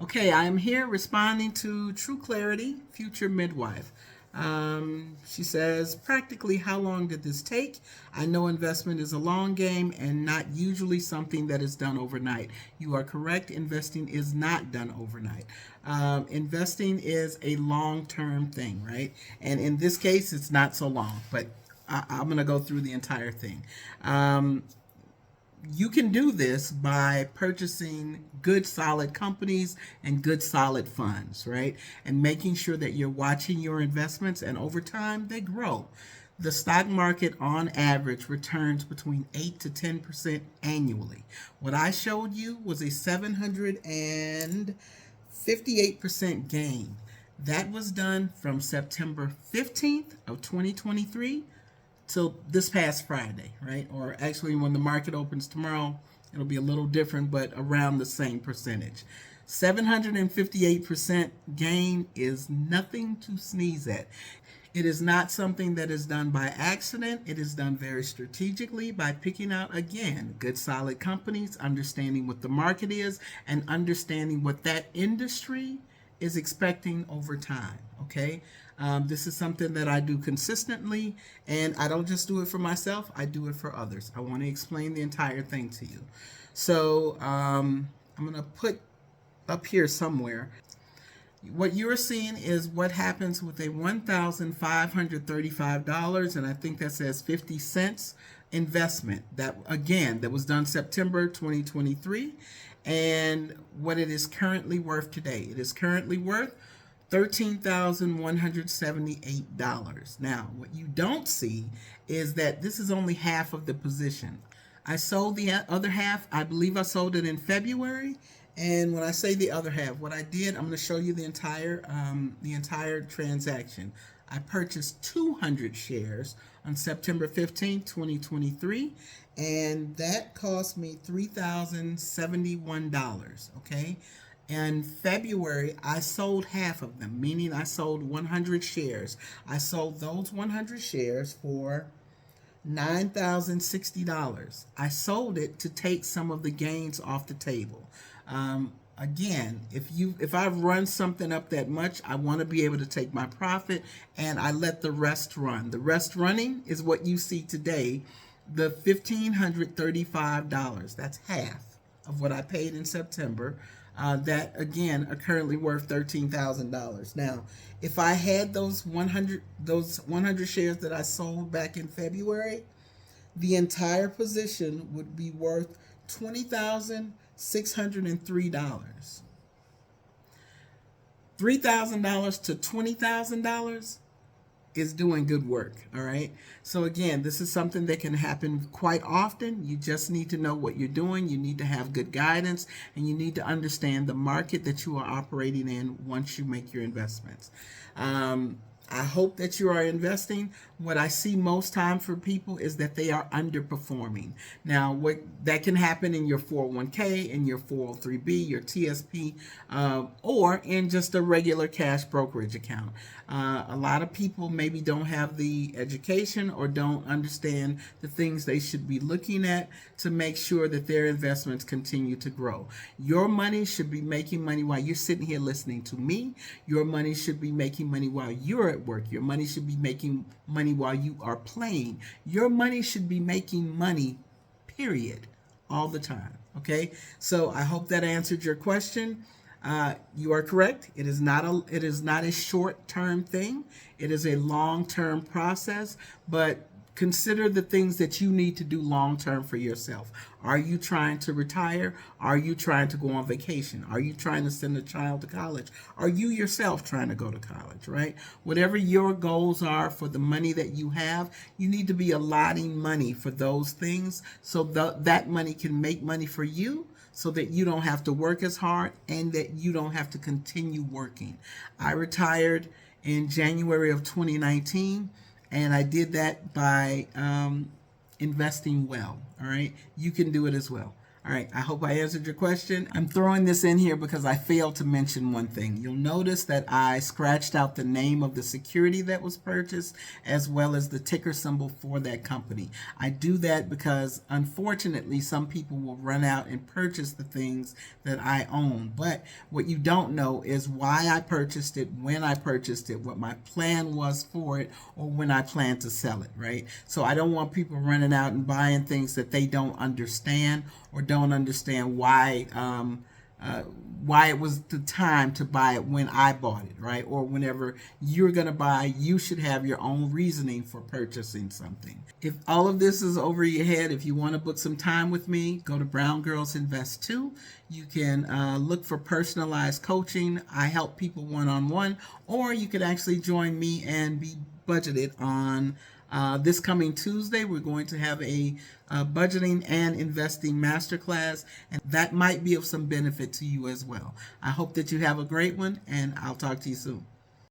Okay, I am here responding to True Clarity, future midwife. She says, practically, how long did this take? I know investment is a long game and not usually something that is done overnight. You are correct. Investing is not done overnight. Investing is a long term thing, right? And in this case, it's not so long, but I'm going to go through the entire thing. You can do this by purchasing good solid companies and good solid funds, right? And making sure that you're watching your investments, and over time they grow. The stock market on average returns between 8 to 10% annually. What I showed you was a 758% gain. That was done from September 15th of 2023 till this past Friday, right? Or actually, when the market opens tomorrow, it'll be a little different, but around the same percentage. 758% gain is nothing to sneeze at. It is not something that is done by accident. It is done very strategically by picking out, again, good solid companies, understanding what the market is, and understanding what that industry is expecting over time. Okay, this is something that I do consistently, and I don't just do it for myself, I do it for others. I want to explain the entire thing to you. So I'm going to put up here somewhere. What you're seeing is what happens with a $1,535, and I think that says 50 cents investment. That, again, that was done September 2023, and what it is currently worth today. It is currently worth $13,178. Now, what you don't see is that this is only half of the position. I sold the other half. I believe I sold it in February. And when I say the other half, what I did, I'm going to show you the entire transaction. I purchased 200 shares on September 15, 2023, and that cost me $3,071. Okay. In February, I sold half of them, meaning I sold 100 shares. I sold those 100 shares for $9,060. I sold it to take some of the gains off the table. Again, if I run something up that much, I want to be able to take my profit, and I let the rest run. The rest running is what you see today, the $1,535. That's half of what I paid in September. That again are currently worth $13,000. Now, if I had those 100 shares that I sold back in February, the entire position would be worth $20,603. $3,000 to $20,000 is doing good work. All right. So again, this is something that can happen quite often. You just need to know what you're doing. You need to have good guidance, and you need to understand the market that you are operating in once you make your investments. I hope that you are investing. What I see most time for people is that they are underperforming. Now, what that can happen in your 401k, in your 403b, your TSP, or in just a regular cash brokerage account. A lot of people maybe don't have the education or don't understand the things they should be looking at to make sure that their investments continue to grow. Your money should be making money while you're sitting here listening to me. Your money should be making money while you're at work. Your money should be making money while you are playing. Your money should be making money, period, all the time. Okay, so I hope that answered your question. You are correct. It is not a short-term thing. It is a long-term process, but consider the things that you need to do long-term for yourself. Are you trying to retire? Are you trying to go on vacation? Are you trying to send a child to college? Are you yourself trying to go to college, right? Whatever your goals are for the money that you have, you need to be allotting money for those things so that money can make money for you, so that you don't have to work as hard and that you don't have to continue working. I retired in January of 2019, and I did that by investing well. All right, you can do it as well. All right, I hope I answered your question. I'm throwing this in here because I failed to mention one thing. You'll notice that I scratched out the name of the security that was purchased as well as the ticker symbol for that company. I do that because unfortunately some people will run out and purchase the things that I own. But what you don't know is why I purchased it, when I purchased it, what my plan was for it, or when I plan to sell it, right? So I don't want people running out and buying things that they don't understand or don't understand why it was the time to buy it when I bought it, right? Or whenever you're going to buy, you should have your own reasoning for purchasing something. If all of this is over your head, if you want to book some time with me, go to Brown Girls Invest 2. You can look for personalized coaching. I help people one-on-one, or you could actually join me and be budgeted on this coming Tuesday. We're going to have a budgeting and investing masterclass, and that might be of some benefit to you as well. I hope that you have a great one, and I'll talk to you soon.